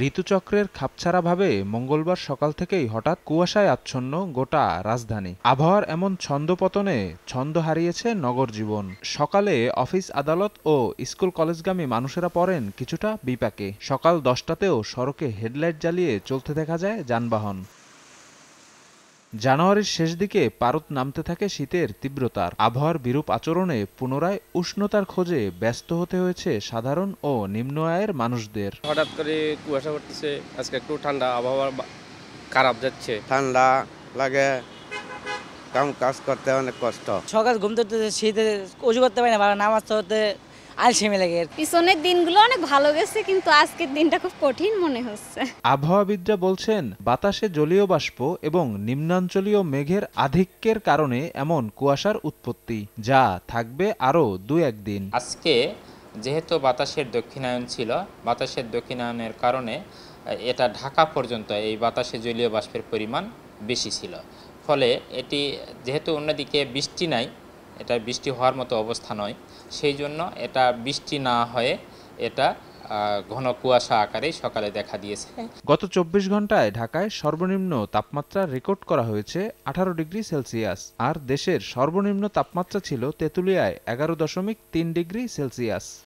ঋতুচক্রের খাপছাড়াভাবে মঙ্গলবার সকাল থেকেই হঠাৎ কুয়াশায় আচ্ছন্ন গোটা রাজধানী। আবহাওয়ার এমন ছন্দপতনে ছন্দ হারিয়েছে নগর জীবন। সকালে অফিস আদালত ও স্কুল কলেজগামী মানুষেরা পড়েন কিছুটা বিপাকে। সকাল 10টাতেও সড়কে হেডলাইট জ্বালিয়ে চলতে দেখা যায় যানবাহন। জানুয়ারির শেষ দিকে পারদ নামতে থাকে শীতের তীব্রতার। আবহাওয়ার বিরূপ আচরণে পুনরায় উষ্ণতার খোঁজে ব্যস্ত হতে হয়েছে সাধারণ ও নিম্ন আয়ের মানুষদের। হঠাৎ করে কুয়াশা পড়তেছে, আজকে একটু ঠান্ডা আবহাওয়া খারাপ যাচ্ছে। ঠান্ডা লাগে, কাজ করতে অনেক কষ্ট। সকাল ঘুম থেকে শীতে অজু করতে পারি না, নামাজ পড়তে আলসেমি লাগে। পিছনের দিনগুলো অনেক ভালো গেছে, কিন্তু আজকের দিনটা খুব কঠিন মনে হচ্ছে। আবহাওয়াবিদরা বলছেন, বাতাসে জলীয় বাষ্প এবং নিম্নাঞ্চলীয় মেঘের আধিক্যের কারণে এমন কুয়াশার উৎপত্তি, যা থাকবে আরও 2-1 দিন। আজকে যেহেতু বাতাসের দক্ষিণায়ন ছিল, বাতাসের দক্ষিণায়নের কারণে এটা ঢাকা পর্যন্ত এই বাতাসে জলীয় বাষ্পের পরিমাণ বেশি ছিল। ফলে এটি যেহেতু অন্যদিকে বৃষ্টি নাই, এটা বৃষ্টি হওয়ার মতো অবস্থা নয়, সেই জন্য এটা বৃষ্টি না হয়ে এটা ঘন কুয়াশা আকারেই সকালে দেখা দিয়েছে। গত 24 ঘন্টায় ঢাকায় সর্বনিম্ন তাপমাত্রা রেকর্ড করা হয়েছে 18 ডিগ্রি সেলসিয়াস, আর দেশের সর্বনিম্ন তাপমাত্রা ছিল তেঁতুলিয়ায় 11.3 ডিগ্রি সেলসিয়াস।